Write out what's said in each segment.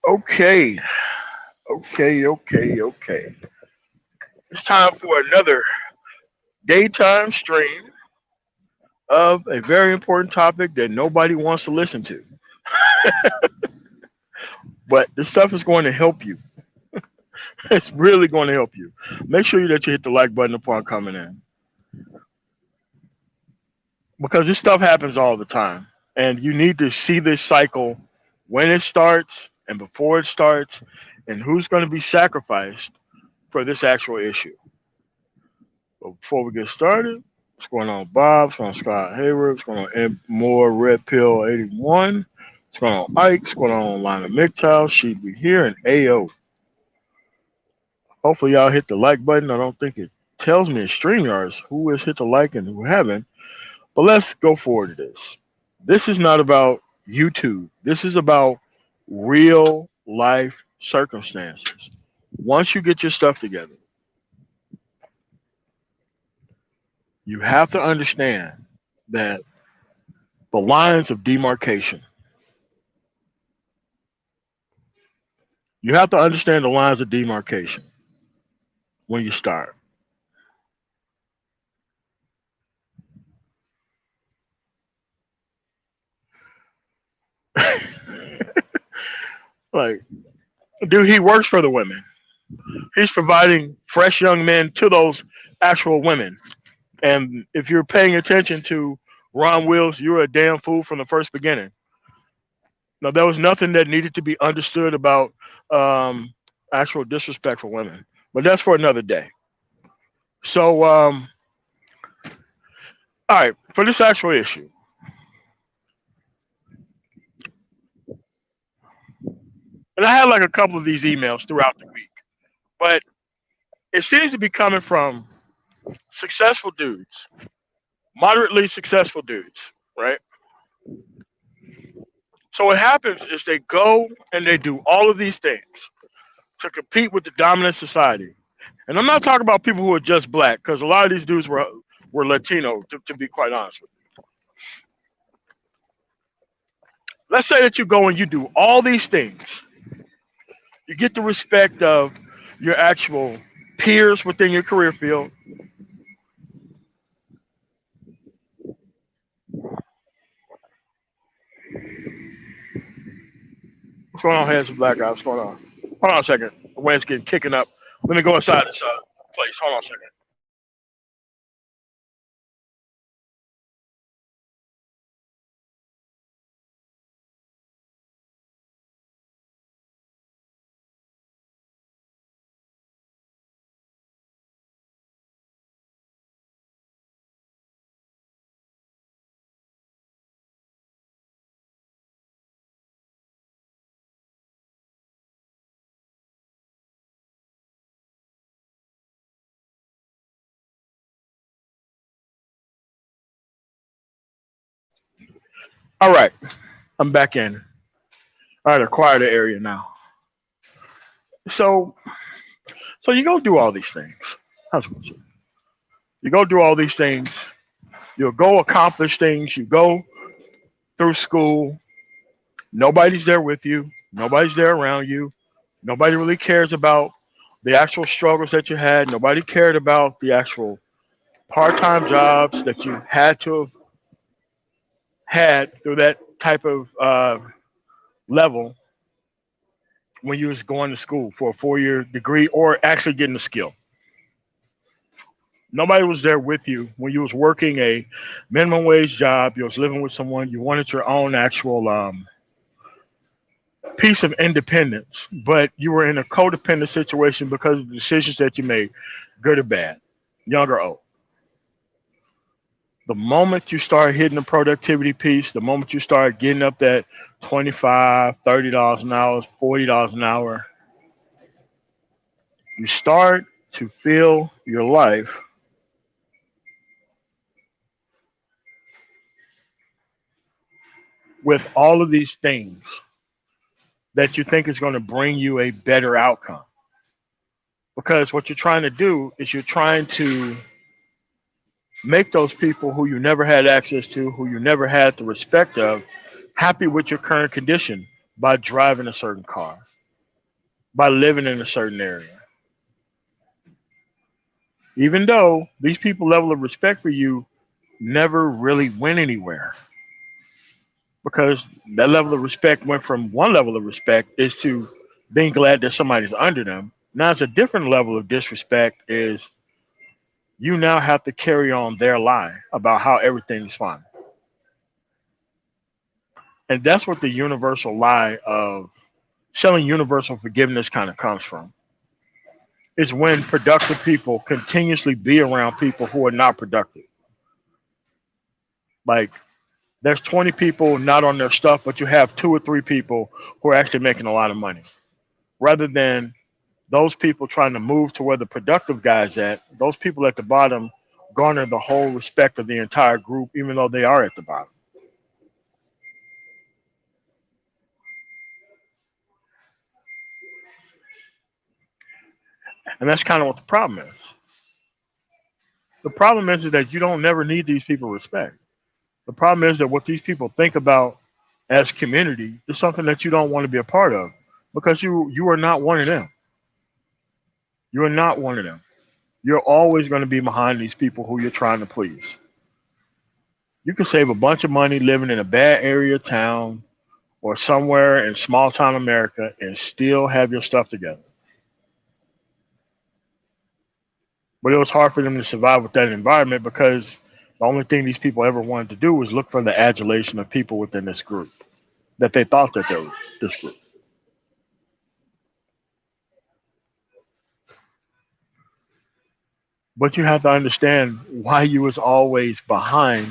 Okay, okay. It's time for another daytime stream of a very important topic that nobody wants to listen to. But this stuff is going to help you. It's really going to help you. Make sure that you hit the like button upon coming in because this stuff happens all the time. And you need to see this cycle when it starts and before it starts and who's going to be sacrificed for this actual issue. But before we get started, what's going on, Bob? What's going on, Scott Hayward? What's going on, Ed Moore, Red Pill 81? What's going on, Ike? What's going on, Lana McTow? She'd be here, and AO. Hopefully, y'all hit the like button. I don't think it tells me in StreamYards who has hit the like and who haven't. But let's go forward to this. This is not about YouTube. This is about real life circumstances. Once you get your stuff together, you have to understand that the lines of demarcation, you have to understand the lines of demarcation when you start. Like, dude, he works for the women. He's providing fresh young men to those actual women. And if you're paying attention to Ron Wills, you're a damn fool from the first beginning. Now, there was nothing that needed to be understood about actual disrespect for women, but that's for another day. So, all right, for this actual issue, and I had like a couple of these emails throughout the week, but it seems to be coming from successful dudes, moderately successful dudes, right? So what happens is they go and they do all of these things to compete with the dominant society. And I'm not talking about people who are just black, because a lot of these dudes were Latino, to be quite honest with you. Let's say that you go and you do all these things. You get the respect of your actual peers within your career field. What's going on, hands of black guy? What's going on? Hold on a second. The wind's getting kicking up. Let me go inside this place. Hold on a second. All right, I'm back in. All right, a quieter area now. So, so you go do all these things. How's it going? You go do all these things. You'll go accomplish things. You go through school. Nobody's there with you. Nobody's there around you. Nobody really cares about the actual struggles that you had. Nobody cared about the actual part-time jobs that you had to have had through that type of level when you was going to school for a 4 year degree or actually getting a skill. Nobody was there with you when you was working a minimum wage job. You was living with someone. You wanted your own actual piece of independence, but you were in a codependent situation because of the decisions that you made, good or bad, young or old. The moment you start hitting the productivity piece, the moment you start getting up that 25, $30 an hour, $40 an hour, you start to fill your life with all of these things that you think is going to bring you a better outcome. Because what you're trying to do is you're trying to make those people who you never had access to, who you never had the respect of, happy with your current condition by driving a certain car. by living in a certain area. Even though these people level of respect for you never really went anywhere. Because that level of respect went from one level of respect is to being glad that somebody's under them. Now it's a different level of disrespect is you now have to carry on their lie about how everything's fine. And that's what the universal lie of selling universal forgiveness kind of comes from. It's when productive people continuously be around people who are not productive. Like there's 20 people not on their stuff, but you have two or three people who are actually making a lot of money. Rather than those people trying to move to where the productive guys at, those people at the bottom garner the whole respect of the entire group, even though they are at the bottom. And that's kind of what the problem is. The problem is that you don't never need these people respect. The problem is that what these people think about as community is something that you don't want to be a part of because you are not one of them. You are not one of them. You're always going to be behind these people who you're trying to please. You can save a bunch of money living in a bad area of town or somewhere in small town America and still have your stuff together. But it was hard for them to survive with that environment because the only thing these people ever wanted to do was look for the adulation of people within this group that they thought that they were this group. But you have to understand why you was always behind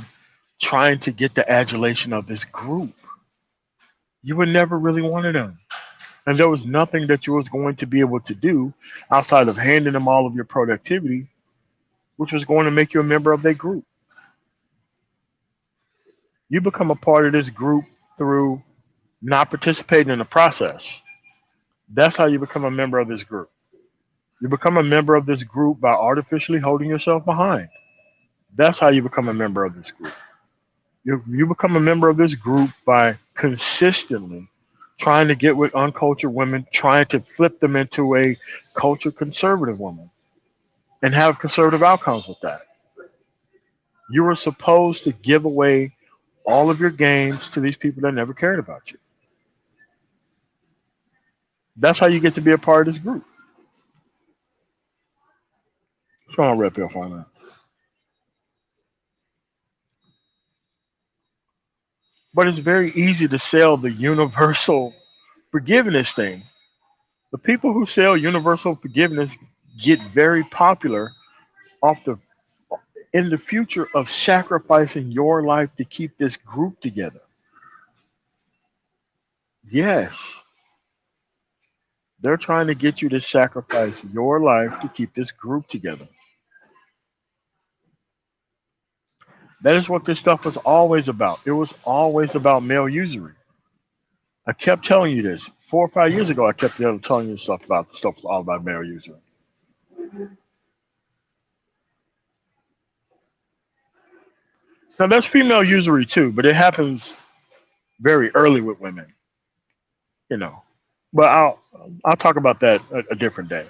trying to get the adulation of this group. You were never really one of them. And there was nothing that you was going to be able to do outside of handing them all of your productivity, which was going to make you a member of their group. You become a part of this group through not participating in the process. That's how you become a member of this group. You become a member of this group by artificially holding yourself behind. That's how you become a member of this group. You become a member of this group by consistently trying to get with uncultured women, trying to flip them into a cultured conservative woman and have conservative outcomes with that. You were supposed to give away all of your gains to these people that never cared about you. That's how you get to be a part of this group. What's going on, Red Pill Farmer? But it's very easy to sell the universal forgiveness thing. The people who sell universal forgiveness get very popular off the in the future of sacrificing your life to keep this group together. Yes, they're trying to get you to sacrifice your life to keep this group together. That is what this stuff was always about. It was always about male usury. I kept telling you this 4 or 5 years ago. I kept telling you stuff about the stuff was all about male usury. Now there's female usury too, but it happens very early with women, you know. But I'll talk about that a different day.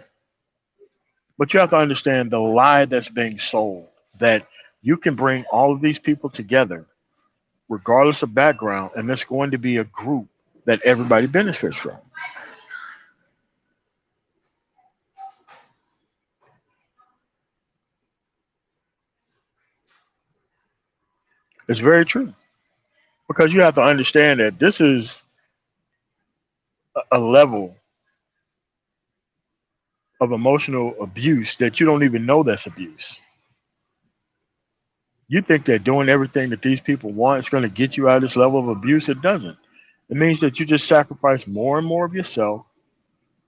But you have to understand the lie that's being sold that you can bring all of these people together, regardless of background, and it's going to be a group that everybody benefits from. It's very true because you have to understand that this is a level of emotional abuse that you don't even know that's abuse. You think that doing everything that these people want is going to get you out of this level of abuse. It doesn't. It means that you just sacrifice more and more of yourself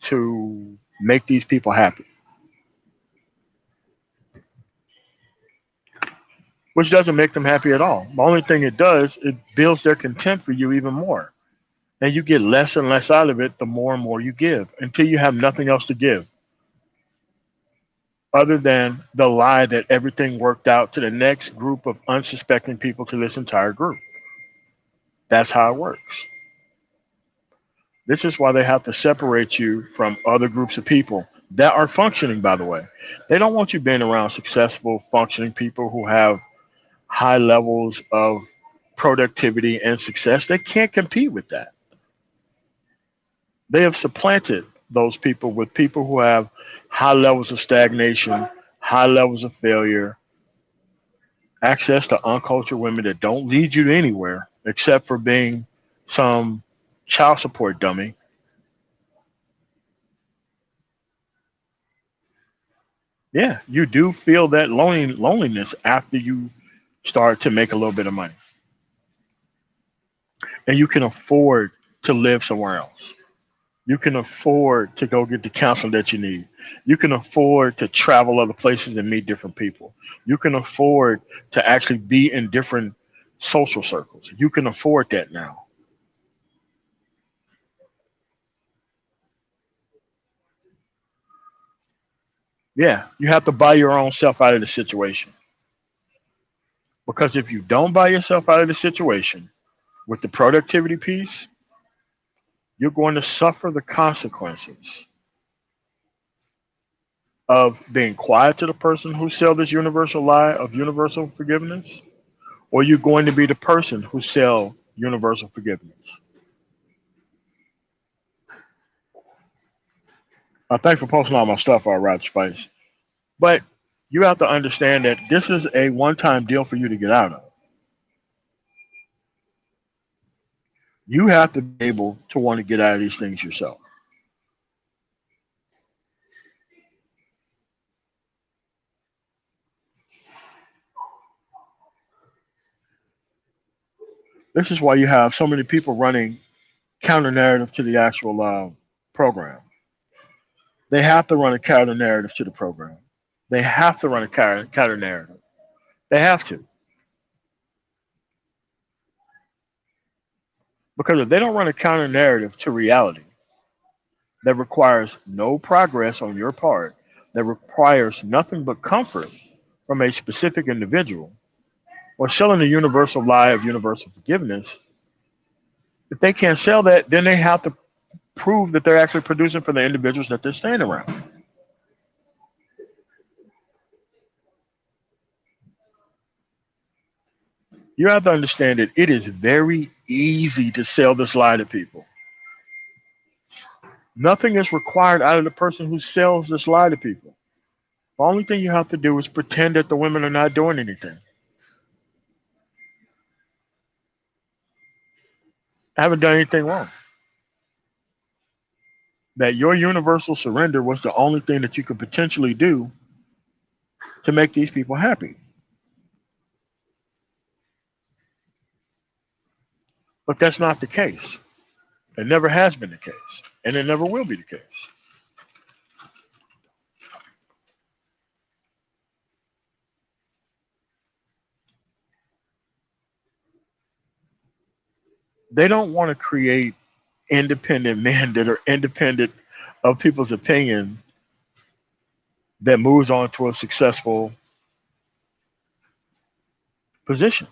to make these people happy, which doesn't make them happy at all. The only thing it does, it builds their contempt for you even more. And you get less and less out of it the more and more you give until you have nothing else to give other than the lie that everything worked out to the next group of unsuspecting people to this entire group. That's how it works. This is why they have to separate you from other groups of people that are functioning, by the way. They don't want you being around successful, functioning people who have high levels of productivity and success. They can't compete with that. They have supplanted those people with people who have high levels of stagnation, high levels of failure, access to uncultured women that don't lead you to anywhere except for being some child support dummy. Yeah, you do feel that loneliness after you start to make a little bit of money and you can afford to live somewhere else. You can afford to go get the counseling that you need. You can afford to travel other places and meet different people. You can afford to actually be in different social circles. You can afford that now. Yeah, you have to buy your own self out of the situation. Because if you don't buy yourself out of the situation with the productivity piece, you're going to suffer the consequences of being quiet to the person who sells this universal lie of universal forgiveness, or you're going to be the person who sell universal forgiveness. Thanks for posting all my stuff, all right, Spice. But you have to understand that this is a one-time deal for you to get out of. You have to be able to want to get out of these things yourself. This is why you have so many people running counter narrative to the actual program. They have to run a counter narrative to the program. They have to run a counter narrative. They have to. Because if they don't run a counter narrative to reality that requires no progress on your part, that requires nothing but comfort from a specific individual, or selling the universal lie of universal forgiveness, if they can't sell that, then they have to prove that they're actually producing for the individuals that they're staying around. You have to understand that it is very easy to sell this lie to people. Nothing is required out of the person who sells this lie to people. The only thing you have to do is pretend that the women are not doing anything. I haven't done anything wrong. That your universal surrender was the only thing that you could potentially do to make these people happy. But that's not the case. It never has been the case. And it never will be the case. They don't want to create independent men that are independent of people's opinion that moves on to a successful position.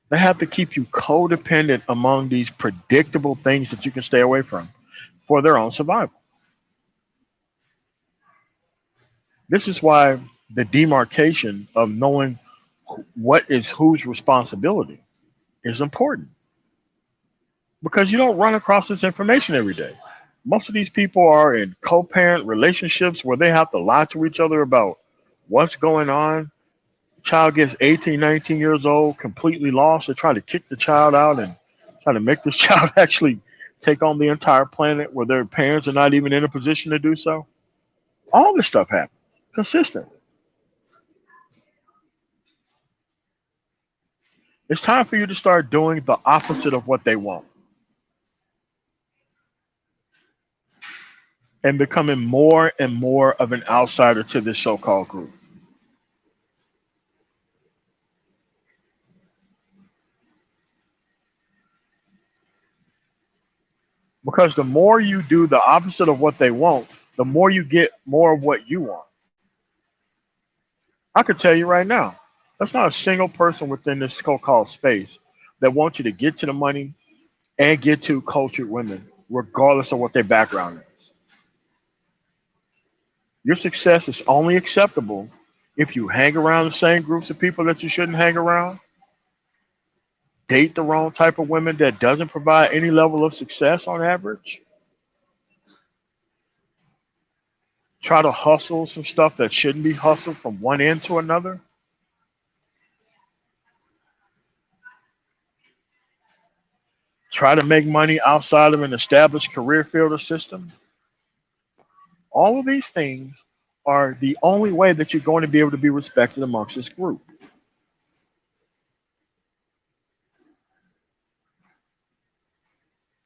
They have to keep you codependent among these predictable things that you can stay away from for their own survival. This is why the demarcation of knowing what is whose responsibility is important because you don't run across this information every day. Most of these people are in co-parent relationships where they have to lie to each other about what's going on. Child gets 18, 19 years old, completely lost. They try to kick the child out and try to make this child actually take on the entire planet where their parents are not even in a position to do so. All this stuff happens consistently. It's time for you to start doing the opposite of what they want and becoming more and more of an outsider to this so-called group. Because the more you do the opposite of what they want, the more you get more of what you want. I could tell you right now, there's not a single person within this so-called space that wants you to get to the money and get to cultured women regardless of what their background is. Your success is only acceptable if you hang around the same groups of people that you shouldn't hang around, date the wrong type of women that doesn't provide any level of success on average, try to hustle some stuff that shouldn't be hustled from one end to another, try to make money outside of an established career field or system. All of these things are the only way that you're going to be able to be respected amongst this group.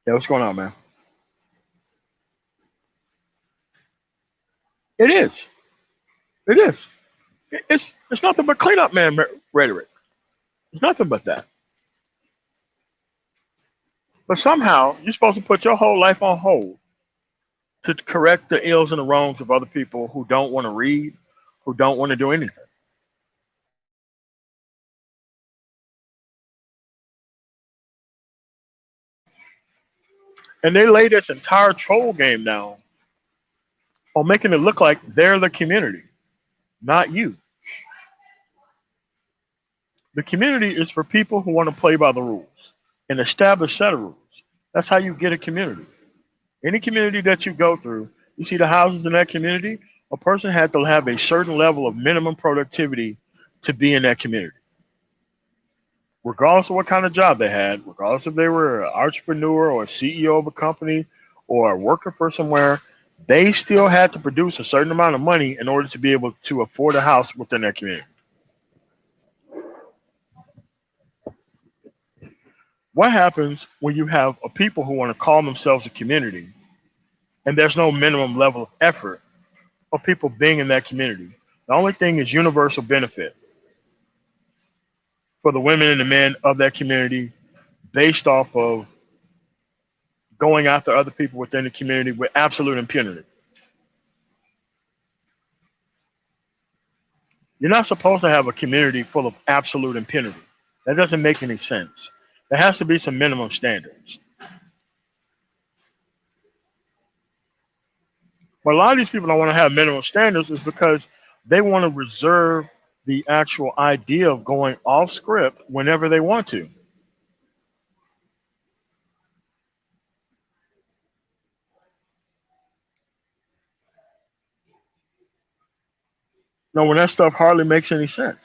Yeah, what's going on, man? It is. It is. It's nothing but cleanup man rhetoric. It's nothing but that. But somehow you're supposed to put your whole life on hold to correct the ills and the wrongs of other people who don't want to read, who don't want to do anything. And they lay this entire troll game down on making it look like they're the community, not you. The community is for people who want to play by the rules, an established set of rules. That's how you get a community. Any community that you go through, you see the houses in that community, a person had to have a certain level of minimum productivity to be in that community. Regardless of what kind of job they had, regardless if they were an entrepreneur or a CEO of a company or a worker for somewhere, they still had to produce a certain amount of money in order to be able to afford a house within that community. What happens when you have a people who want to call themselves a community and there's no minimum level of effort of people being in that community? The only thing is universal benefit for the women and the men of that community based off of going after other people within the community with absolute impunity. You're not supposed to have a community full of absolute impunity. That doesn't make any sense. There has to be some minimum standards. But a lot of these people don't want to have minimum standards is because they want to reserve the actual idea of going off script whenever they want to. No, when that stuff hardly makes any sense.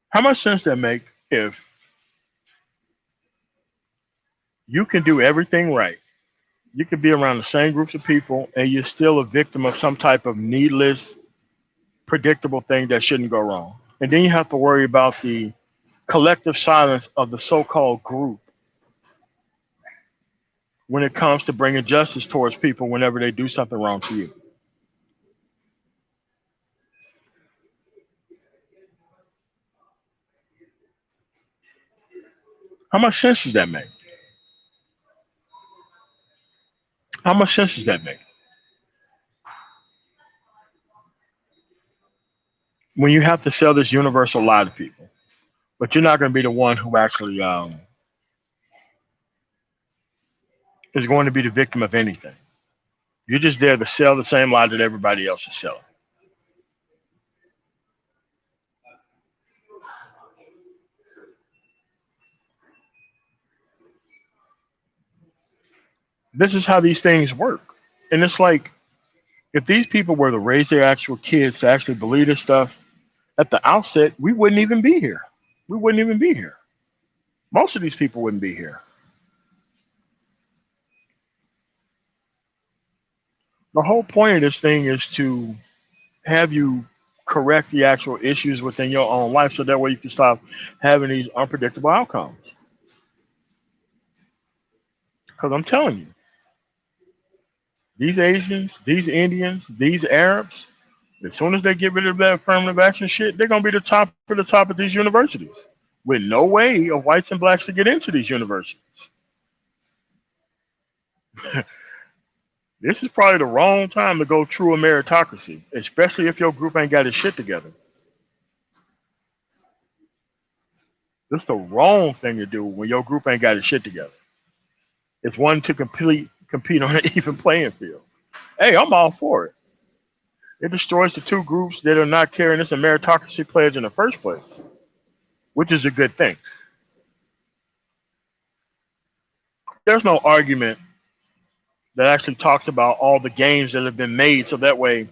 How much sense that make if you can do everything right? You can be around the same groups of people and you're still a victim of some type of needless, predictable thing that shouldn't go wrong. And then you have to worry about the collective silence of the so-called group when it comes to bringing justice towards people whenever they do something wrong to you. How much sense does that make? How much sense does that make? When you have to sell this universal lie to people, but you're not going to be the one who actually is going to be the victim of anything. You're just there to sell the same lie that everybody else is selling. This is how these things work. And it's like, if these people were to raise their actual kids to actually believe this stuff at the outset, we wouldn't even be here. We wouldn't even be here. Most of these people wouldn't be here. The whole point of this thing is to have you correct the actual issues within your own life so that way you can stop having these unpredictable outcomes. Because I'm telling you, these Asians, these Indians, these Arabs, as soon as they get rid of that affirmative action shit, they're going to be the top of the top of these universities with no way of whites and blacks to get into these universities. This is probably the wrong time to go true a meritocracy, especially if your group ain't got its shit together. This is the wrong thing to do when your group ain't got its shit together. It's one to compete on an even playing field. Hey, I'm all for it. It destroys the two groups that are not carrying this meritocracy pledge in the first place, which is a good thing. There's no argument that actually talks about all the gains that have been made, so that way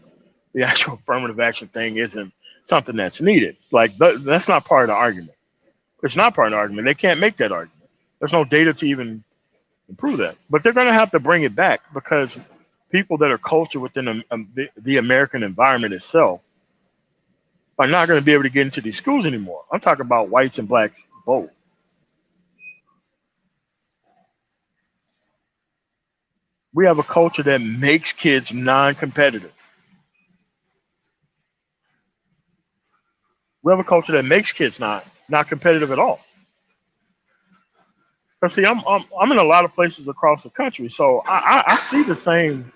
the actual affirmative action thing isn't something that's needed. Like, that's not part of the argument. It's not part of the argument. They can't make that argument. There's no data to even prove that. But they're going to have to bring it back because people that are cultured within the American environment itself are not going to be able to get into these schools anymore. I'm talking about whites and blacks both. We have a culture that makes kids non-competitive. We have a culture that makes kids not competitive at all. But see, I'm in a lot of places across the country, so I see the same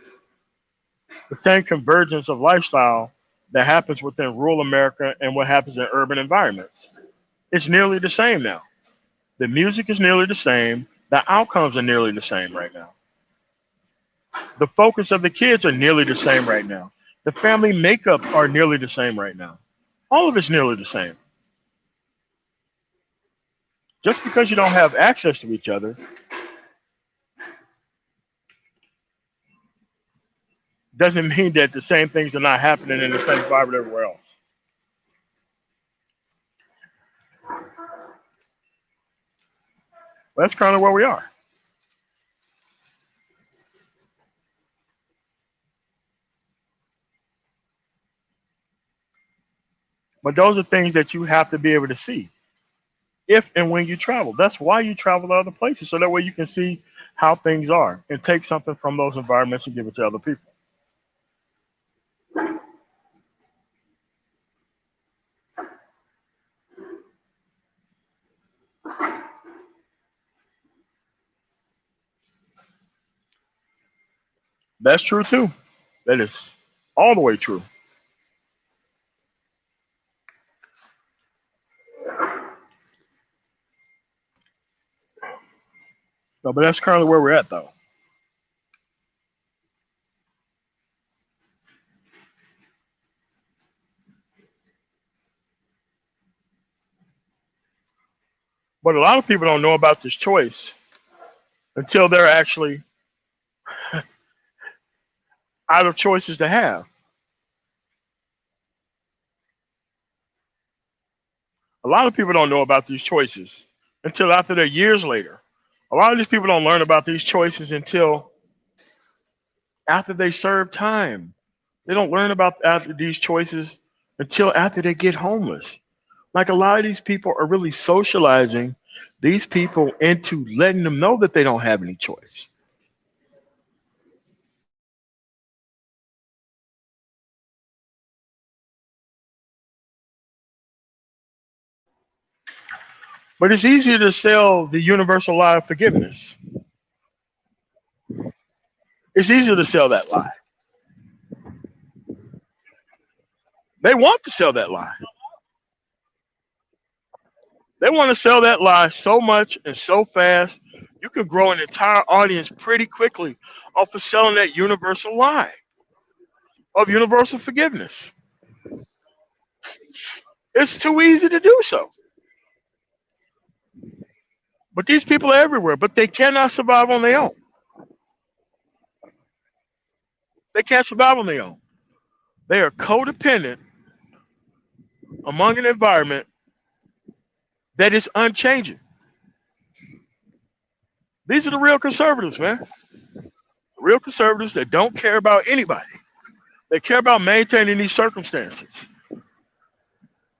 convergence of lifestyle that happens within rural America and what happens in urban environments. It's nearly the same now. The music is nearly the same. The outcomes are nearly the same right now. The focus of the kids are nearly the same right now. The family makeup are nearly the same right now. All of it's nearly the same. Just because you don't have access to each other doesn't mean that the same things are not happening in the same environment everywhere else. Well, that's kind of where we are. But those are things that you have to be able to see if and when you travel. That's why you travel to other places, so that way you can see how things are and take something from those environments and give it to other people. That's true too. That is all the way true. No, but that's currently where we're at, though. But a lot of people don't know about this choice until they're actually out of choices to have. A lot of people don't know about these choices until after they're years later. A lot of these people don't learn about these choices until after they serve time. They don't learn about after these choices until after they get homeless. Like, a lot of these people are really socializing these people into letting them know that they don't have any choice. But it's easier to sell the universal lie of forgiveness. It's easier to sell that lie. They want to sell that lie. They want to sell that lie so much and so fast, you can grow an entire audience pretty quickly off of selling that universal lie of universal forgiveness. It's too easy to do so. But these people are everywhere, but they cannot survive on their own. They can't survive on their own. They are codependent among an environment that is unchanging. These are the real conservatives, man. Real conservatives that don't care about anybody. They care about maintaining these circumstances.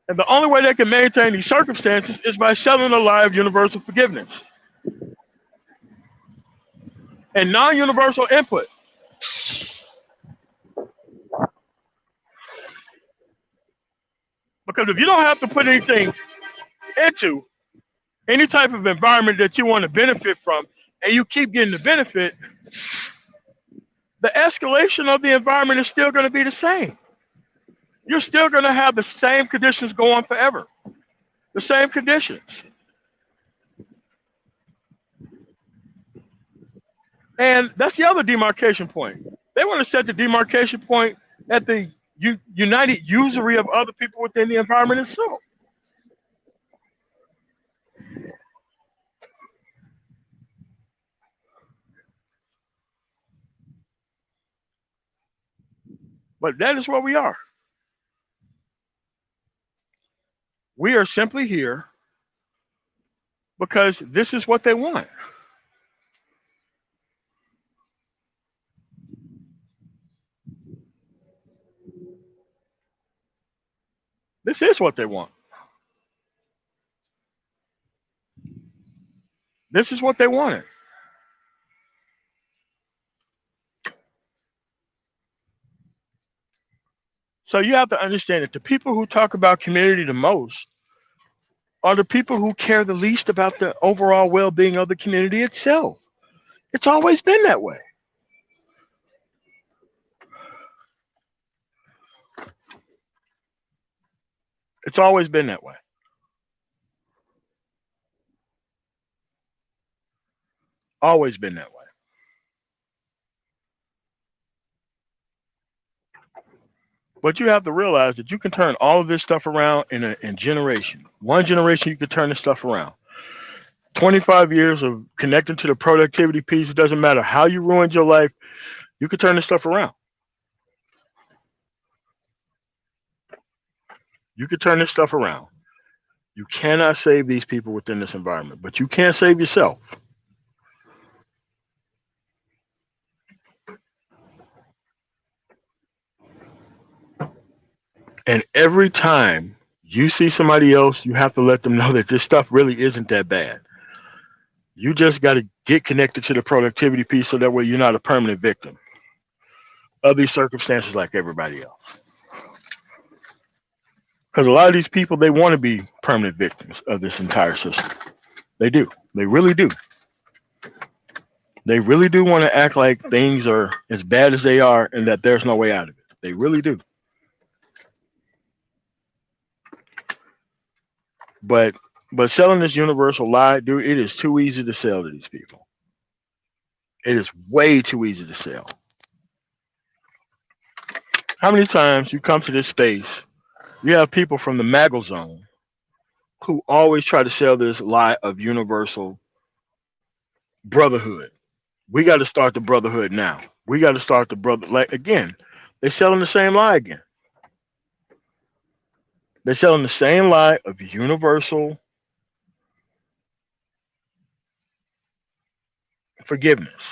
And the only way they can maintain these circumstances is by selling a lie of universal forgiveness and non-universal input. Because if you don't have to put anything into any type of environment that you want to benefit from, and you keep getting the benefit, the escalation of the environment is still going to be the same. You're still going to have the same conditions go on forever. The same conditions. And that's the other demarcation point. They want to set the demarcation point at the united usury of other people within the environment itself. But that is where we are. We are simply here because this is what they want. This is what they want. This is what they wanted. So you have to understand that the people who talk about community the most are the people who care the least about the overall well-being of the community itself. It's always been that way. It's always been that way. Always been that way. But you have to realize that you can turn all of this stuff around in generation. One generation, you can turn this stuff around. 25 years of connecting to the productivity piece, it doesn't matter how you ruined your life, you can turn this stuff around. You can turn this stuff around. You cannot save these people within this environment, but you can save yourself. And every time you see somebody else, you have to let them know that this stuff really isn't that bad. You just got to get connected to the productivity piece so that way you're not a permanent victim of these circumstances like everybody else. Because a lot of these people, they want to be permanent victims of this entire system. They do. They really do. They really do want to act like things are as bad as they are and that there's no way out of it. They really do. But selling this universal lie, dude, it is too easy to sell to these people. It is way too easy to sell. How many times you come to this space, you have people from the MAGA zone who always try to sell this lie of universal brotherhood. We got to start the brotherhood now. We got to start the brother. Like again, they're selling the same lie again. They're selling the same lie of universal forgiveness.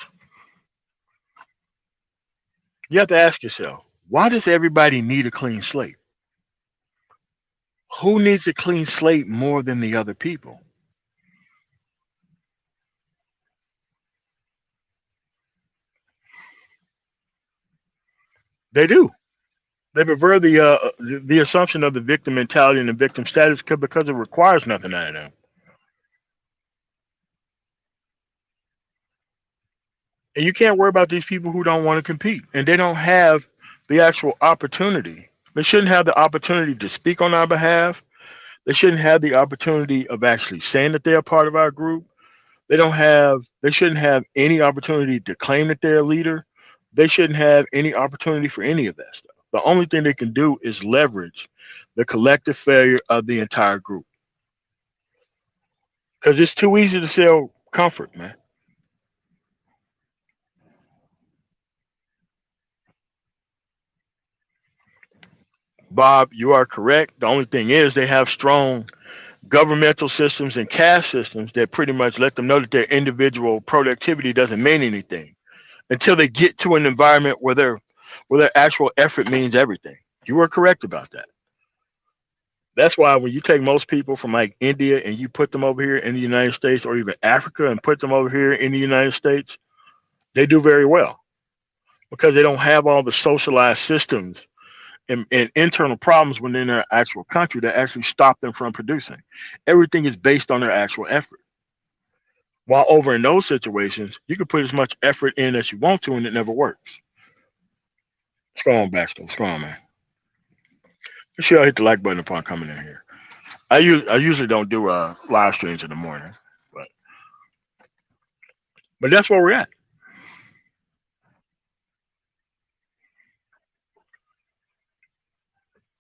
You have to ask yourself, why does everybody need a clean slate? Who needs a clean slate more than the other people? They do. They prefer the assumption of the victim mentality and the victim status because it requires nothing out of them. And you can't worry about these people who don't want to compete and they don't have the actual opportunity. They shouldn't have the opportunity to speak on our behalf. They shouldn't have the opportunity of actually saying that they're a part of our group. They shouldn't have any opportunity to claim that they're a leader. They shouldn't have any opportunity for any of that stuff. The only thing they can do is leverage the collective failure of the entire group. Because it's too easy to sell comfort, man. Bob, you are correct. The only thing is they have strong governmental systems and caste systems that pretty much let them know that their individual productivity doesn't mean anything until they get to an environment where their actual effort means everything. You are correct about that. That's why when you take most people from like India and you put them over here in the United States or even Africa and put them over here in the United States, they do very well because they don't have all the socialized systems and internal problems within their actual country that actually stop them from producing. Everything is based on their actual effort. While over in those situations, you can put as much effort in as you want to and it never works. What's going on, Baxter? What's going on, man? Make sure I hit the like button upon coming in here. I usually don't do live streams in the morning, but but that's where we're at.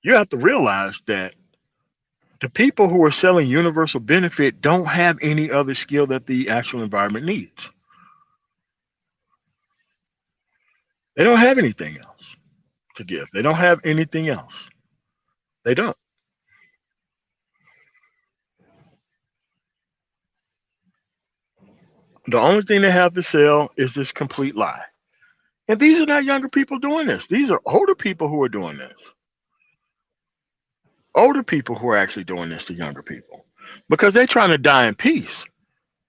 You have to realize that the people who are selling universal benefit don't have any other skill that the actual environment needs. They don't have anything else to give. They don't have anything else. They don't. The only thing they have to sell is this complete lie. And these are not younger people doing this. These are older people who are doing this. Older people who are actually doing this to younger people because they're trying to die in peace.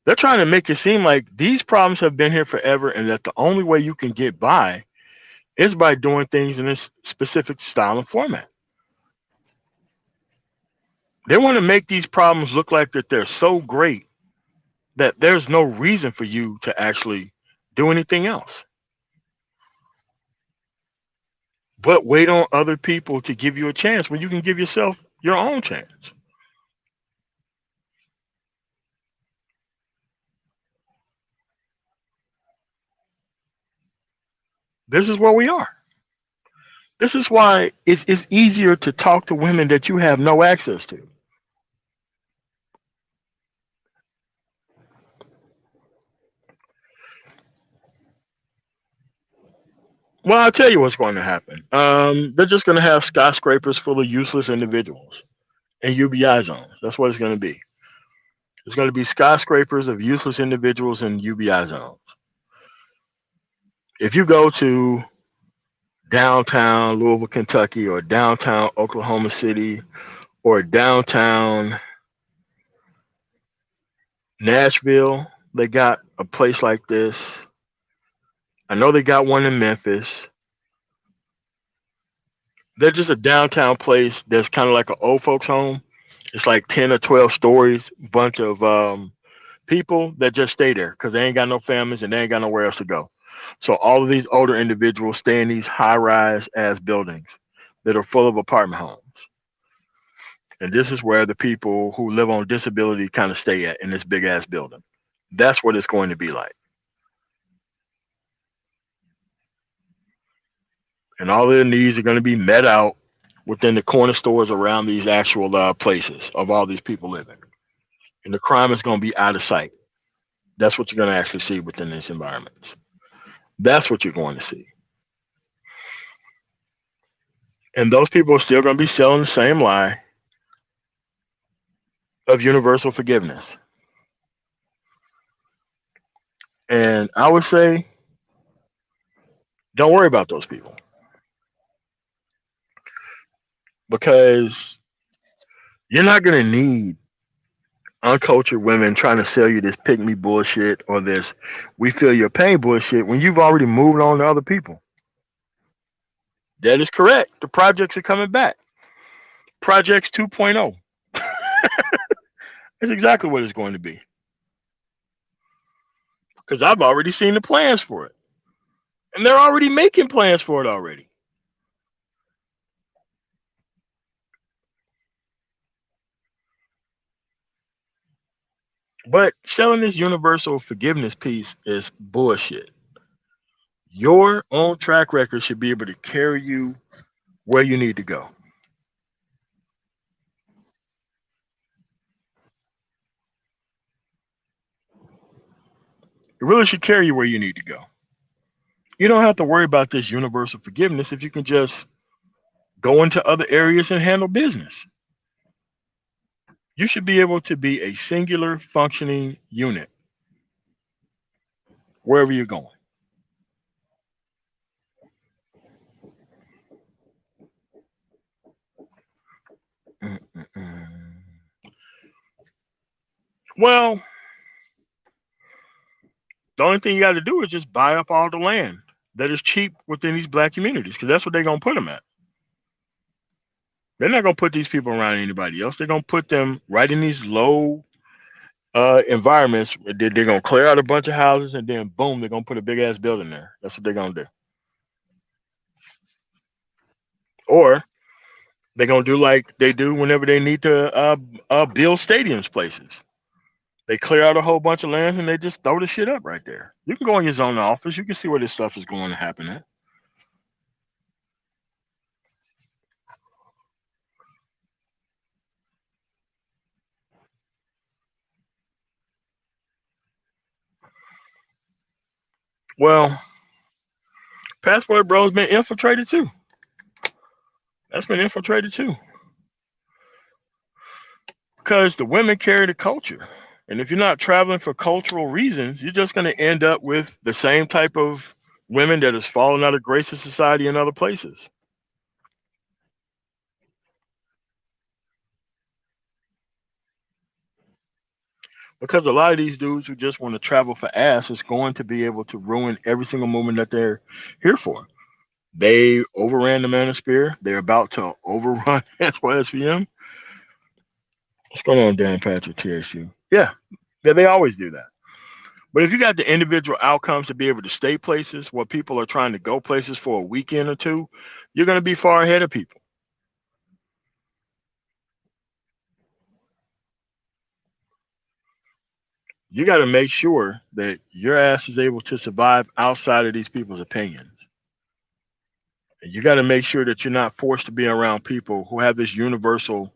They're trying to make it seem like these problems have been here forever and that the only way you can get by is by doing things in this specific style and format. They want to make these problems look like that they're so great that there's no reason for you to actually do anything else but wait on other people to give you a chance when you can give yourself your own chance. This is where we are. This is why it's easier to talk to women that you have no access to. Well, I'll tell you what's going to happen. They're just going to have skyscrapers full of useless individuals and UBI zones. That's what it's going to be. It's going to be skyscrapers of useless individuals in UBI zones. If you go to downtown Louisville, Kentucky, or downtown Oklahoma City, or downtown Nashville, they got a place like this. I know they got one in Memphis. They're just a downtown place that's kind of like an old folks home. It's like 10 or 12 stories, bunch of people that just stay there because they ain't got no families and they ain't got nowhere else to go. So all of these older individuals stay in these high rise ass buildings that are full of apartment homes. And this is where the people who live on disability kind of stay at in this big ass building. That's what it's going to be like. And all their needs are going to be met out within the corner stores around these actual places of all these people living. And the crime is going to be out of sight. That's what you're going to actually see within these environments. That's what you're going to see. And those people are still going to be selling the same lie of universal forgiveness. And I would say, don't worry about those people because you're not going to need uncultured women trying to sell you this pick me bullshit or this we feel your pain bullshit when you've already moved on to other people. That is correct. The projects are coming back. Projects 2.0. That's exactly what it's going to be. Because I've already seen the plans for it. And they're already making plans for it already. But selling this universal forgiveness piece is bullshit. Your own track record should be able to carry you where you need to go. It really should carry you where you need to go. You don't have to worry about this universal forgiveness if you can just go into other areas and handle business. You should be able to be a singular functioning unit wherever you're going. Mm-mm-mm. Well, the only thing you got to do is just buy up all the land that is cheap within these black communities because that's what they're going to put them at. They're not going to put these people around anybody else. They're going to put them right in these low environments. They're going to clear out a bunch of houses and then boom, they're going to put a big ass building there. That's what they're going to do. Or they're gonna do like they do whenever they need to build stadiums places. They clear out a whole bunch of lands and they just throw the shit up right there. You can go in your zone office. You can see where this stuff is going to happen at. Well, Passport Bro's been infiltrated too. That's been infiltrated too. Because the women carry the culture. And if you're not traveling for cultural reasons, you're just going to end up with the same type of women that has fallen out of grace of society in other places. Because a lot of these dudes who just want to travel for ass is going to be able to ruin every single moment that they're here for. They overran the Manosphere. They're about to overrun SYSBM. What's going on, Dan Patrick, TSU? Yeah, they always do that. But if you got the individual outcomes to be able to stay places where people are trying to go places for a weekend or two, you're going to be far ahead of people. You got to make sure that your ass is able to survive outside of these people's opinions. And you got to make sure that you're not forced to be around people who have this universal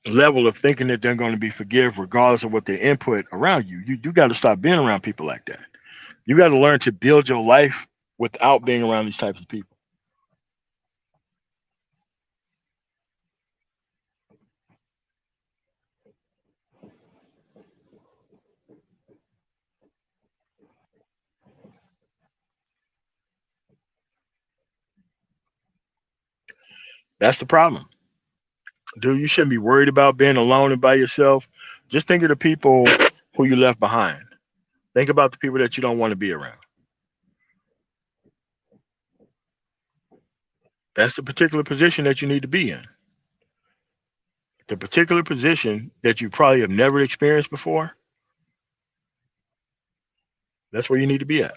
level of thinking that they're going to be forgive regardless of what their input around you. You got to stop being around people like that. You got to learn to build your life without being around these types of people. That's the problem. Dude, you shouldn't be worried about being alone and by yourself. Just think of the people who you left behind. Think about the people that you don't want to be around. That's the particular position that you need to be in. The particular position that you probably have never experienced before, that's where you need to be at.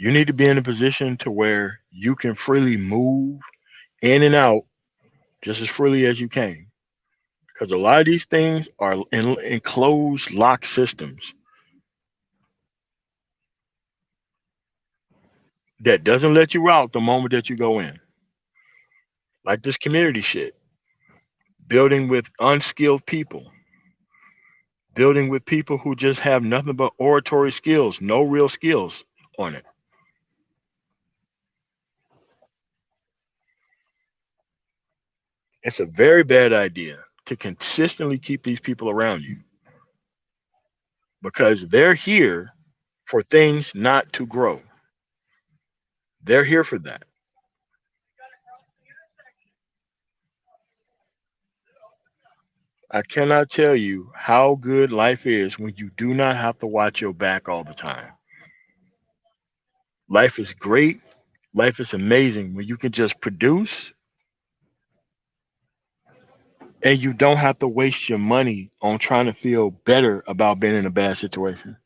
You need to be in a position to where you can freely move in and out just as freely as you can. Because a lot of these things are in enclosed lock systems that doesn't let you out the moment that you go in. Like this community shit, building with unskilled people, building with people who just have nothing but oratory skills, no real skills on it. It's a very bad idea to consistently keep these people around you because they're here for things not to grow. They're here for that. I cannot tell you how good life is when you do not have to watch your back all the time. Life is great. Life is amazing when you can just produce and you don't have to waste your money on trying to feel better about being in a bad situation.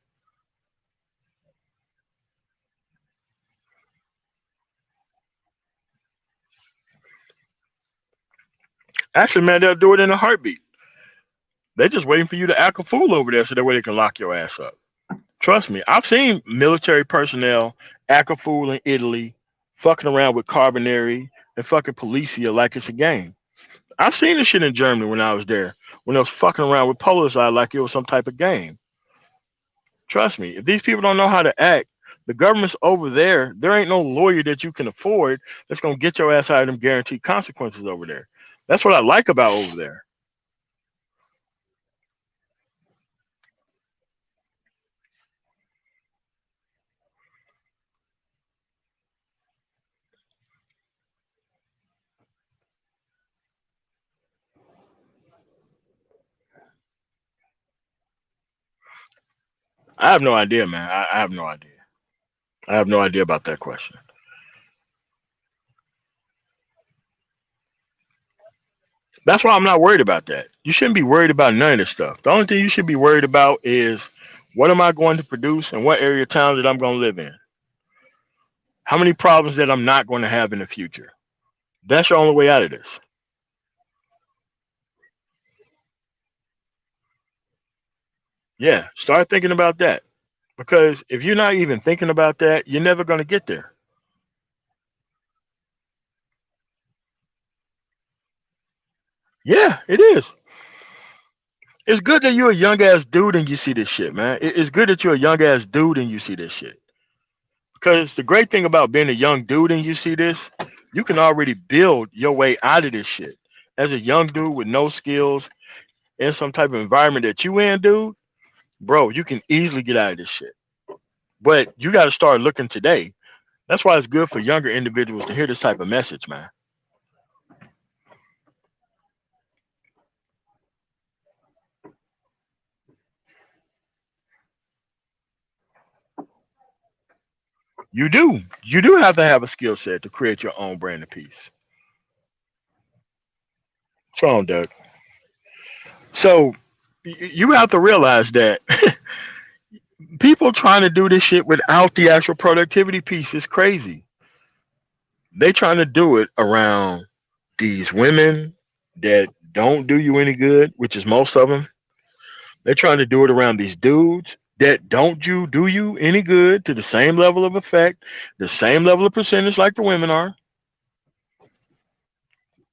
Actually, man, they'll do it in a heartbeat. They're just waiting for you to act a fool over there so that way they can lock your ass up. Trust me, I've seen military personnel act a fool in Italy, fucking around with Carbonari and fucking Policia like it's a game. I've seen this shit in Germany when I was there, when they was fucking around with Polizei like it was some type of game. Trust me, if these people don't know how to act, the government's over there. There ain't no lawyer that you can afford that's gonna get your ass out of them guaranteed consequences over there. That's what I like about over there. I have no idea, man. I have no idea. I have no idea about that question. That's why I'm not worried about that. You shouldn't be worried about none of this stuff. The only thing you should be worried about is what am I going to produce and what area of town that I'm going to live in. How many problems that I'm not going to have in the future. That's your only way out of this. Yeah, start thinking about that. Because if you're not even thinking about that, you're never going to get there. Yeah, it is. It's good that you're a young ass dude and you see this shit, man. It's good that you're a young ass dude and you see this shit. Because the great thing about being a young dude and you see this, you can already build your way out of this shit. As a young dude with no skills in some type of environment that you in, dude, bro, you can easily get out of this shit. But you got to start looking today. That's why it's good for younger individuals to hear this type of message, man. You do have to have a skill set to create your own brand of peace. What's wrong, Doug? So you have to realize that people trying to do this shit without the actual productivity piece is crazy. They trying to do it around these women that don't do you any good, which is most of them. They're trying to do it around these dudes that don't you do you any good to the same level of effect, the same level of percentage like the women are.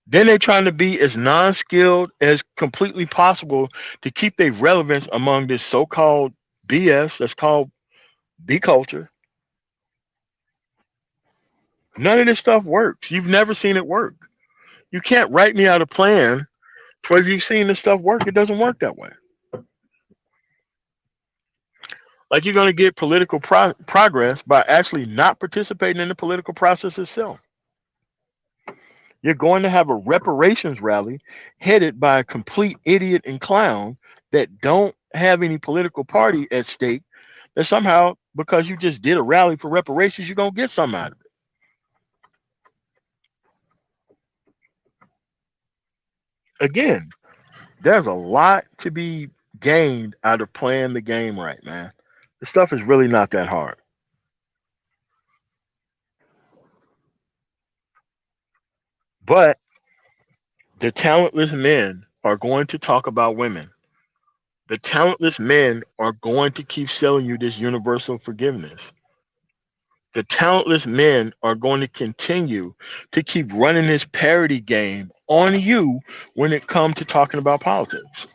Then they're trying to be as non-skilled as completely possible to keep their relevance among this so-called BS that's called B culture. None of this stuff works. You've never seen it work. You can't write me out a plan where you've seen this stuff work. It doesn't work that way. Like you're going to get political progress by actually not participating in the political process itself. You're going to have a reparations rally headed by a complete idiot and clown that don't have any political party at stake. That somehow, because you just did a rally for reparations, you're going to get something out of it. Again, there's a lot to be gained out of playing the game right, man. The stuff is really not that hard. But the talentless men are going to talk about women. The talentless men are going to keep selling you this universal forgiveness. The talentless men are going to continue to keep running this parody game on you when it comes to talking about politics.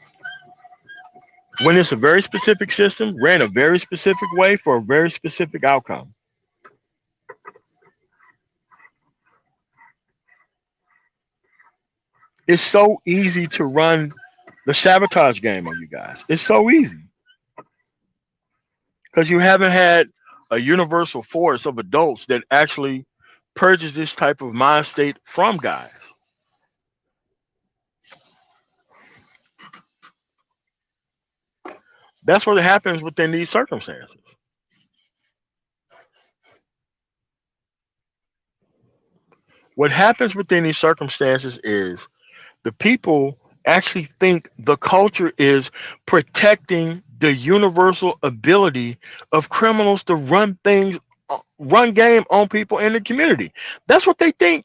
When it's a very specific system, ran a very specific way for a very specific outcome. It's so easy to run the sabotage game on you guys. It's so easy because you haven't had a universal force of adults that actually purges this type of mind state from guys. That's what happens within these circumstances. What happens within these circumstances is the people actually think the culture is protecting the universal ability of criminals to run things, run game on people in the community. That's what they think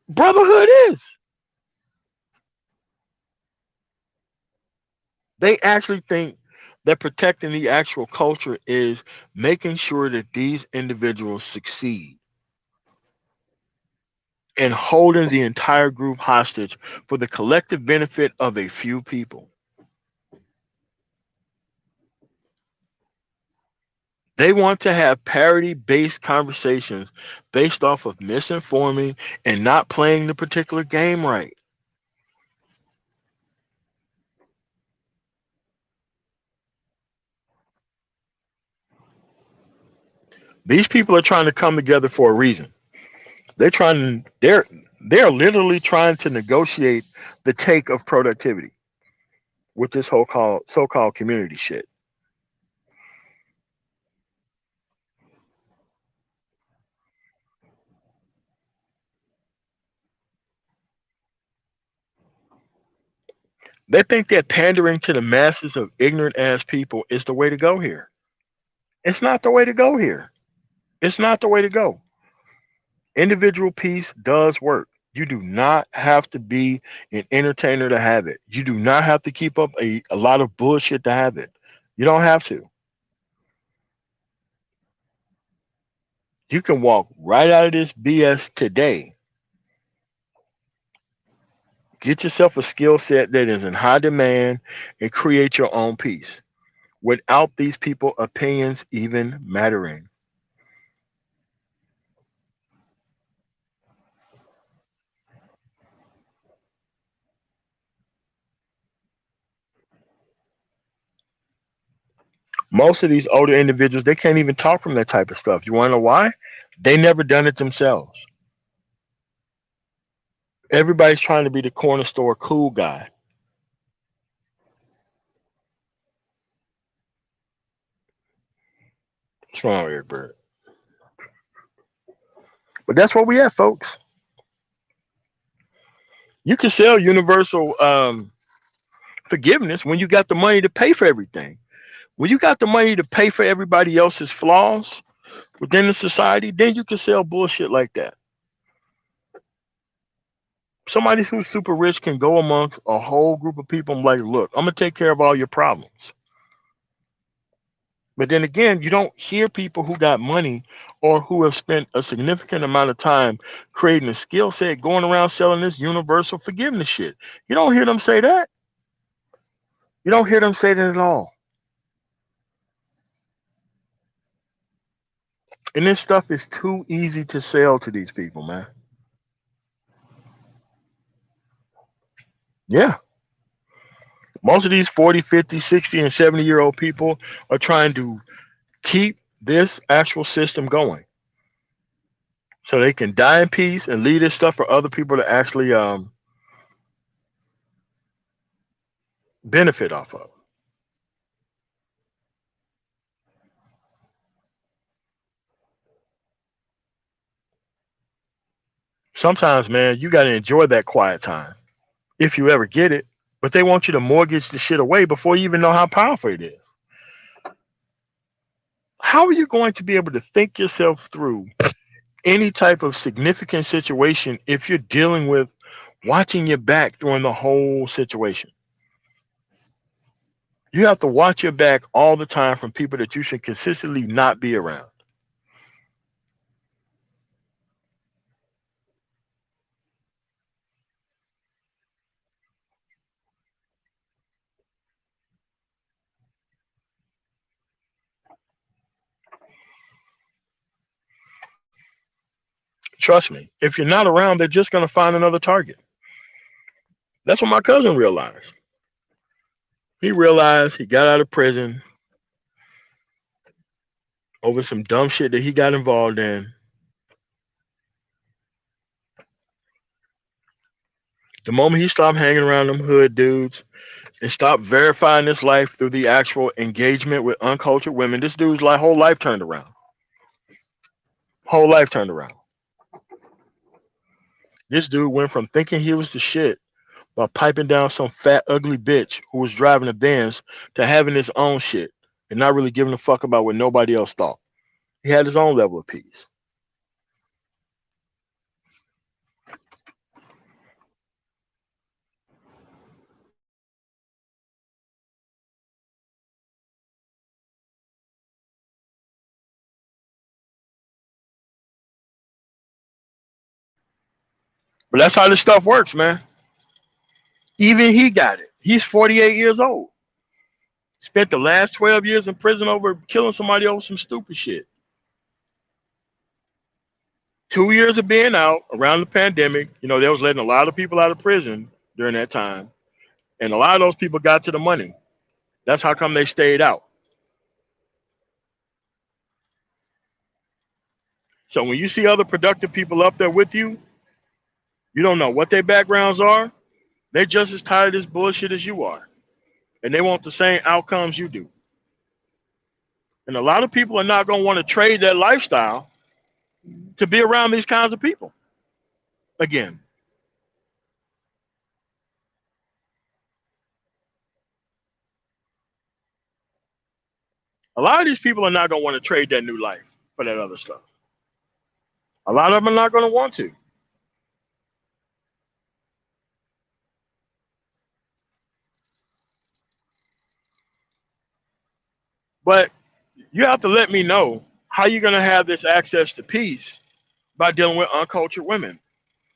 brotherhood is. They actually think that protecting the actual culture is making sure that these individuals succeed and holding the entire group hostage for the collective benefit of a few people. They want to have parity based conversations based off of misinforming and not playing the particular game right. These people are trying to come together for a reason. They're literally trying to negotiate the take of productivity with this whole so-called community shit. They think that pandering to the masses of ignorant ass people is the way to go here. It's not the way to go here. It's not the way to go. Individual peace does work. You do not have to be an entertainer to have it. You do not have to keep up a lot of bullshit to have it. You don't have to. You can walk right out of this BS today. Get yourself a skill set that is in high demand and create your own piece without these people opinions even mattering. Most of these older individuals, they can't even talk from that type of stuff. You want to know why? They never done it themselves. Everybody's trying to be the corner store cool guy. What's wrong with Eric Bird? But that's where we at, folks. You can sell universal forgiveness when you got the money to pay for everything. When you got the money to pay for everybody else's flaws within the society, then you can sell bullshit like that. Somebody who's super rich can go amongst a whole group of people and like, look, I'm gonna take care of all your problems. But then again, you don't hear people who got money or who have spent a significant amount of time creating a skill set going around selling this universal forgiveness shit. You don't hear them say that. You don't hear them say that at all. And this stuff is too easy to sell to these people, man. Yeah. Most of these 40, 50, 60, and 70-year-old people are trying to keep this actual system going so they can die in peace and leave this stuff for other people to actually benefit off of. Sometimes, man, you got to enjoy that quiet time if you ever get it. But they want you to mortgage the shit away before you even know how powerful it is. How are you going to be able to think yourself through any type of significant situation if you're dealing with watching your back during the whole situation? You have to watch your back all the time from people that you should consistently not be around. Trust me, if you're not around, they're just going to find another target. That's what my cousin realized. He realized he got out of prison over some dumb shit that he got involved in. The moment he stopped hanging around them hood dudes and stopped verifying his life through the actual engagement with uncultured women, this dude's like whole life turned around. Whole life turned around. This dude went from thinking he was the shit by piping down some fat, ugly bitch who was driving a Benz to having his own shit and not really giving a fuck about what nobody else thought. He had his own level of peace. But that's how this stuff works, man. Even he got it. He's 48 years old. Spent the last 12 years in prison over killing somebody over some stupid shit. 2 years of being out around the pandemic, they was letting a lot of people out of prison during that time. And a lot of those people got to the money. That's how come they stayed out. So when you see other productive people up there with you, you don't know what their backgrounds are. They're just as tired of this bullshit as you are. And they want the same outcomes you do. And a lot of people are not going to want to trade their lifestyle to be around these kinds of people. Again, A lot of these people are not going to want to trade that new life for that other stuff. A lot of them are not going to want to. But you have to let me know how you're going to have this access to peace by dealing with uncultured women.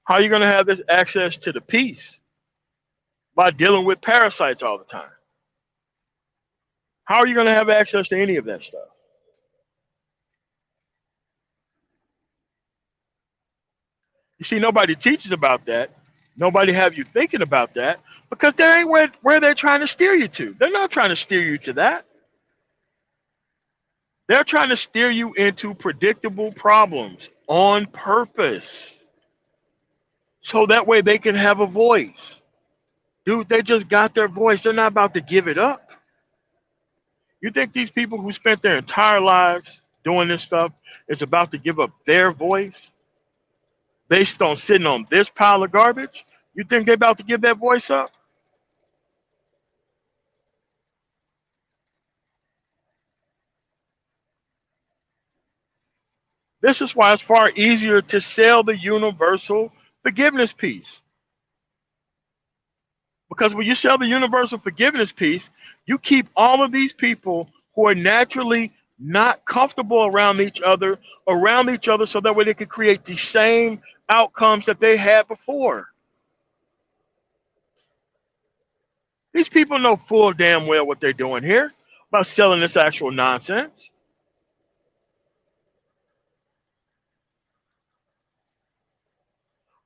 How are you going to have this access to the peace by dealing with parasites all the time? How are you going to have access to any of that stuff? You see, nobody teaches about that. Nobody have you thinking about that because that ain't where they're trying to steer you to. They're not trying to steer you to that. They're trying to steer you into predictable problems on purpose. So that way they can have a voice. Dude, they just got their voice. They're not about to give it up. You think these people who spent their entire lives doing this stuff is about to give up their voice based on sitting on this pile of garbage? You think they're about to give that voice up? This is why it's far easier to sell the universal forgiveness piece. Because when you sell the universal forgiveness piece, you keep all of these people who are naturally not comfortable around each other so that way they can create the same outcomes that they had before. These people know full damn well what they're doing here by selling this actual nonsense.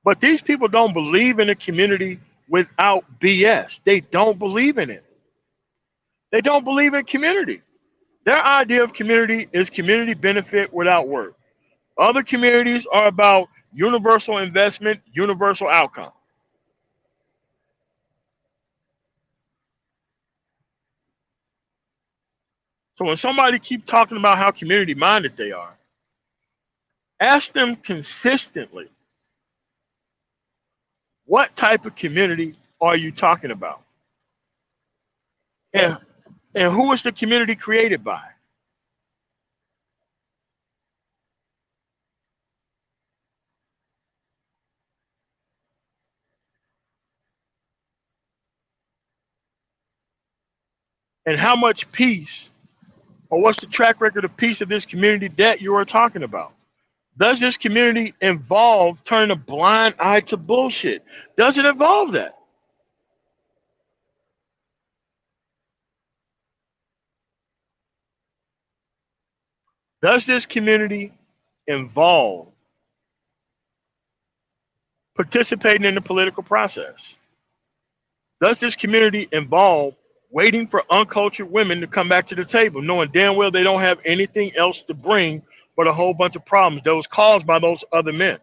But these people don't believe in a community without BS. They don't believe in it. They don't believe in community. Their idea of community is community benefit without work. Other communities are about universal investment, universal outcome. So when somebody keeps talking about how community minded they are, ask them consistently, what type of community are you talking about? And, and who is the community created by? And how much peace, or what's the track record of peace of this community that you are talking about? Does this community involve turning a blind eye to bullshit? Does it involve that? Does this community involve participating in the political process? Does this community involve waiting for uncultured women to come back to the table, knowing damn well they don't have anything else to bring but a whole bunch of problems that was caused by those other men?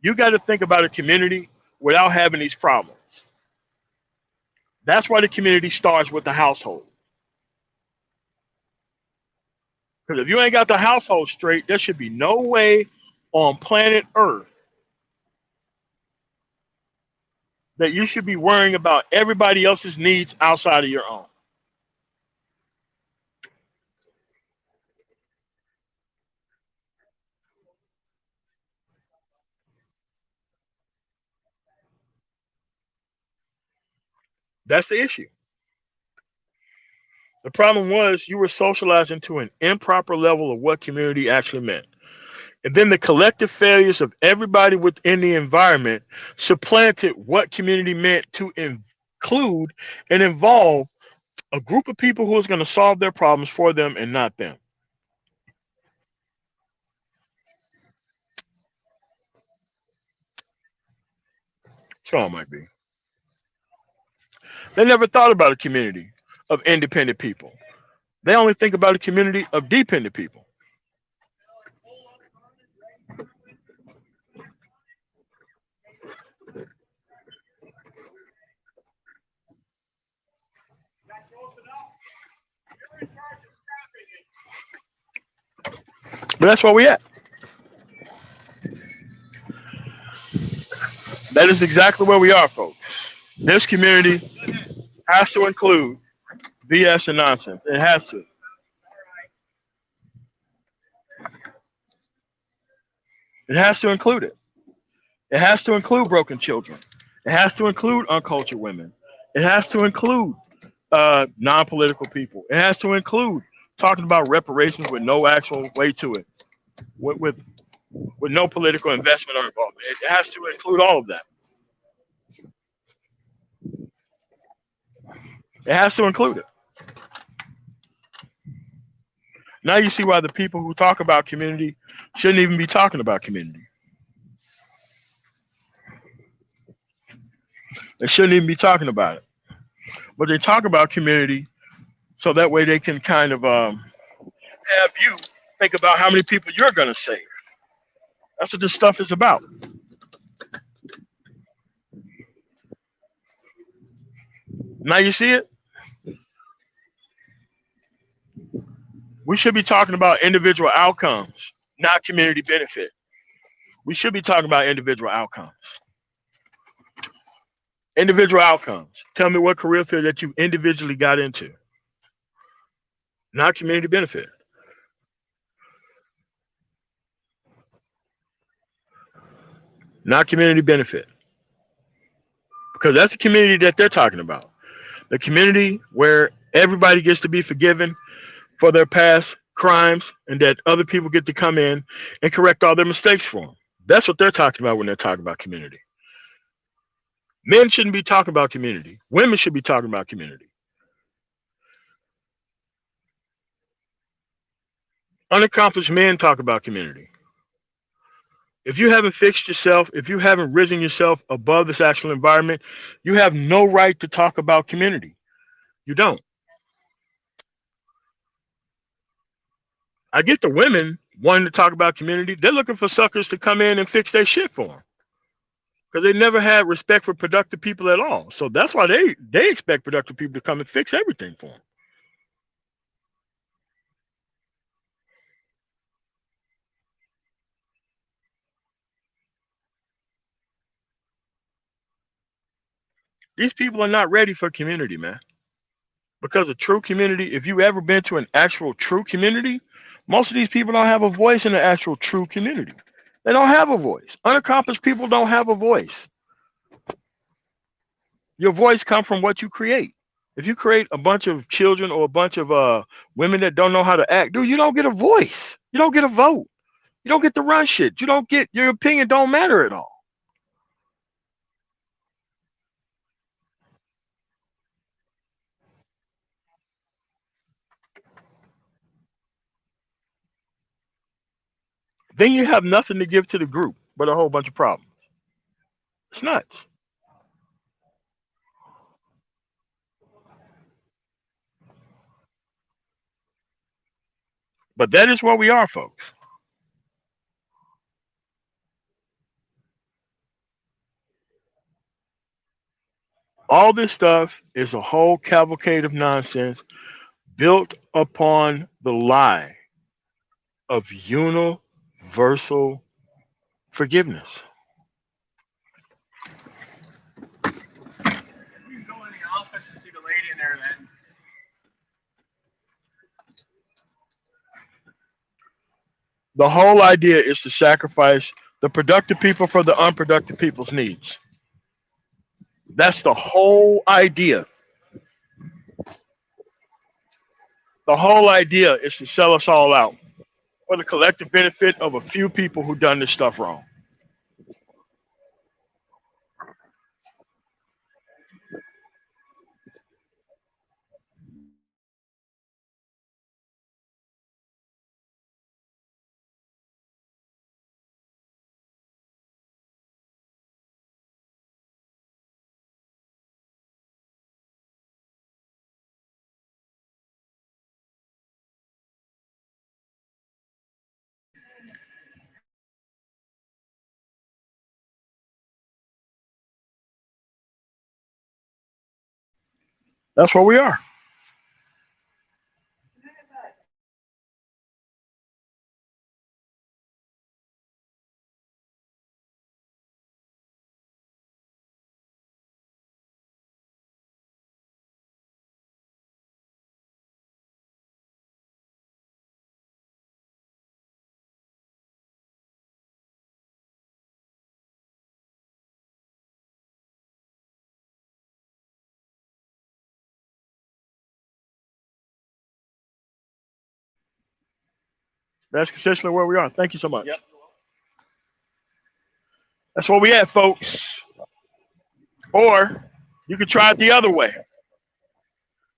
You got to think about a community without having these problems. That's why the community starts with the household. Because if you ain't got the household straight, there should be no way on planet Earth that you should be worrying about everybody else's needs outside of your own. That's the issue. The problem was you were socialized into an improper level of what community actually meant. And then the collective failures of everybody within the environment supplanted what community meant to include and involve a group of people who was going to solve their problems for them and not them. So it might be. They never thought about a community of independent people. They only think about a community of dependent people. But that's where we at. That is exactly where we are, folks. This community has to include BS and nonsense. It has to. It has to include it. It has to include broken children. It has to include uncultured women. It has to include non-political people. It has to include talking about reparations with no actual way to it, with with, with no political investment or involvement. It has to include all of that. It has to include it. Now you see why the people who talk about community shouldn't even be talking about community. They shouldn't even be talking about it. But they talk about community so that way they can kind of have you think about how many people you're going to save. That's what this stuff is about. Now you see it? We should be talking about individual outcomes, not community benefit. We should be talking about individual outcomes. Individual outcomes. Tell me what career field that you individually got into, not community benefit. Not community benefit. Because that's the community that they're talking about. The community where everybody gets to be forgiven for their past crimes and that other people get to come in and correct all their mistakes for them. That's what they're talking about when they're talking about community. Men shouldn't be talking about community. Women should be talking about community. Unaccomplished men talk about community. If you haven't fixed yourself, if you haven't risen yourself above this actual environment, you have no right to talk about community. You don't. I get the women wanting to talk about community. They're looking for suckers to come in and fix their shit for them because they never had respect for productive people at all. So that's why they expect productive people to come and fix everything for them. These people are not ready for community, man. Because a true community, if you ever been to an actual true community, most of these people don't have a voice in the actual true community. They don't have a voice. Unaccomplished people don't have a voice. Your voice comes from what you create. If you create a bunch of children or a bunch of women that don't know how to act, dude, you don't get a voice. You don't get a vote. You don't get to run shit. You don't get your opinion don't matter at all. Then you have nothing to give to the group but a whole bunch of problems. It's nuts. But that is where we are, folks. All this stuff is a whole cavalcade of nonsense built upon the lie of universal forgiveness. You can go in the office and see the lady in there then. The whole idea is to sacrifice the productive people for the unproductive people's needs. That's the whole idea. The whole idea is to sell us all out for the collective benefit of a few people who done this stuff wrong. That's where we are. That's consistently where we are. Thank you so much. Yep. That's where we at, folks. Or you could try it the other way.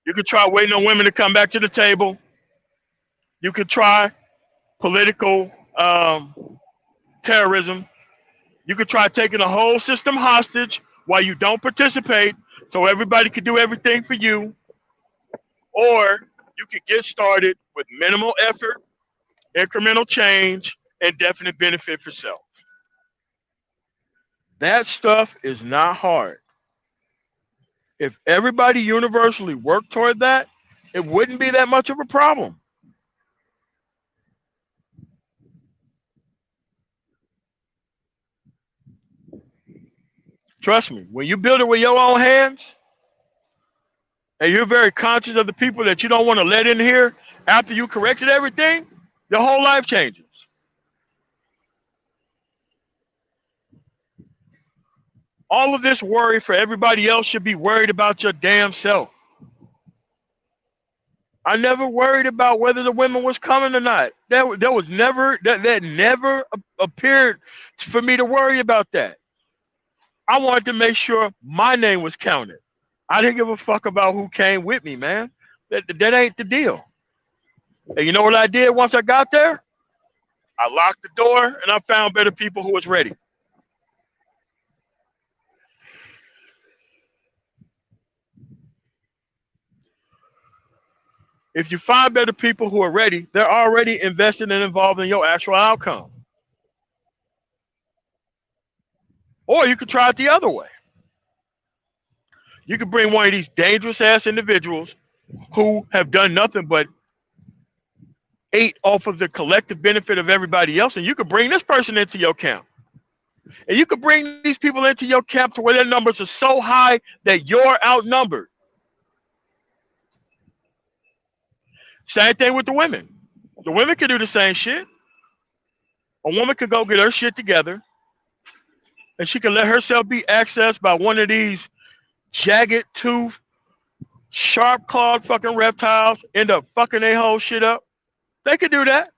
You could try waiting on women to come back to the table. You could try political terrorism. You could try taking the whole system hostage while you don't participate so everybody can do everything for you. Or you could get started with minimal effort, incremental change, and definite benefit for self. That stuff is not hard. If everybody universally worked toward that, it wouldn't be that much of a problem. Trust me, when you build it with your own hands and you're very conscious of the people that you don't want to let in here after you corrected everything, your whole life changes. All of this worry for everybody else should be worried about your damn self. I never worried about whether the women was coming or not. That never appeared for me to worry about that. I wanted to make sure my name was counted. I didn't give a fuck about who came with me, man. That ain't the deal. And you know what I did once I got there? I locked the door and I found better people who was ready. If you find better people who are ready, they're already invested and involved in your actual outcome. Or you could try it the other way. You could bring one of these dangerous ass individuals who have done nothing but ate off of the collective benefit of everybody else, and you could bring this person into your camp. And you could bring these people into your camp to where their numbers are so high that you're outnumbered. Same thing with the women. The women could do the same shit. A woman could go get her shit together, and she could let herself be accessed by one of these jagged tooth, sharp clawed fucking reptiles, end up fucking their whole shit up. They could do that.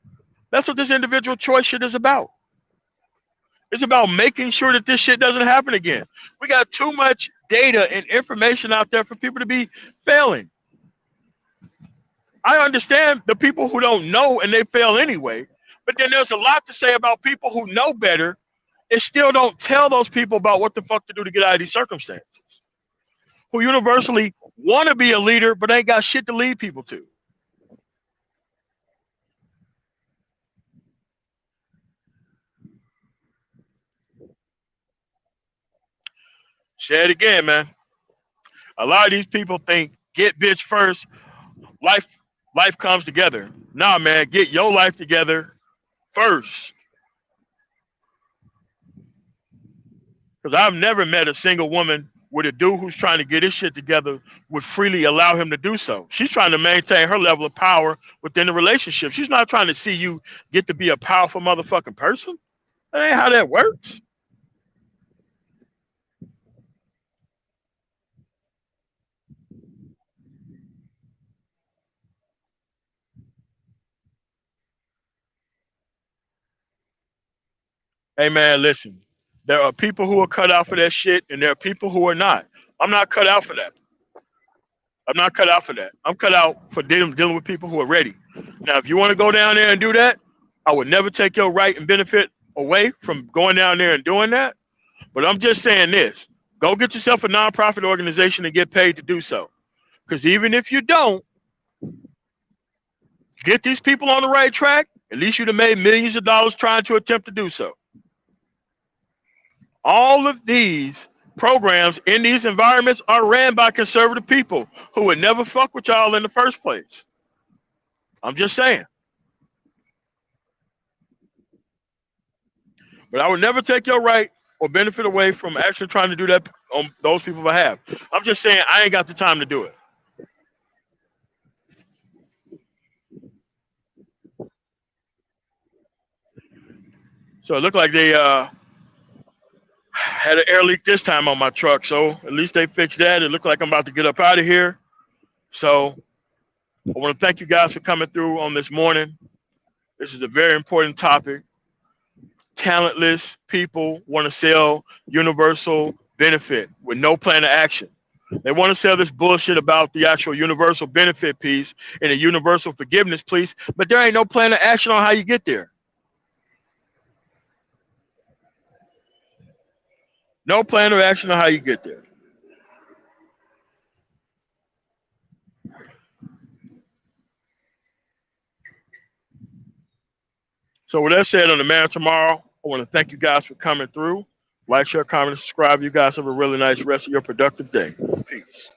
That's what this individual choice shit is about. It's about making sure that this shit doesn't happen again. We got too much data and information out there for people to be failing. I understand the people who don't know and they fail anyway, but then there's a lot to say about people who know better and still don't tell those people about what the fuck to do to get out of these circumstances. Who universally want to be a leader but ain't got shit to lead people to. Say it again, man. A lot of these people think get bitch first, life comes together. Nah, man, get your life together first. Because I've never met a single woman where the dude who's trying to get his shit together would freely allow him to do so. She's trying to maintain her level of power within the relationship. She's not trying to see you get to be a powerful motherfucking person. That ain't how that works. Hey, man, listen. There are people who are cut out for that shit, and there are people who are not. I'm not cut out for that. I'm not cut out for that. I'm cut out for dealing with people who are ready. Now, if you want to go down there and do that, I would never take your right and benefit away from going down there and doing that. But I'm just saying this. Go get yourself a nonprofit organization and get paid to do so. Because even if you don't, get these people on the right track, at least you'd have made millions of dollars trying to attempt to do so. All of these programs in these environments are ran by conservative people who would never fuck with y'all in the first place. I'm just saying. But I would never take your right or benefit away from actually trying to do that on those people's behalf. I'm just saying I ain't got the time to do it. So it looked like they had an air leak this time on my truck. So at least they fixed that. It looked like I'm about to get up out of here. So I want to thank you guys for coming through on this morning. This is a very important topic. Talentless people want to sell universal benefit with no plan of action. They want to sell this bullshit about the actual universal benefit piece and the universal forgiveness piece, but there ain't no plan of action on how you get there. No plan of action on how you get there. So with that said, on the Man of Tomorrow, I want to thank you guys for coming through. Like, share, comment, and subscribe. You guys have a really nice rest of your productive day. Peace.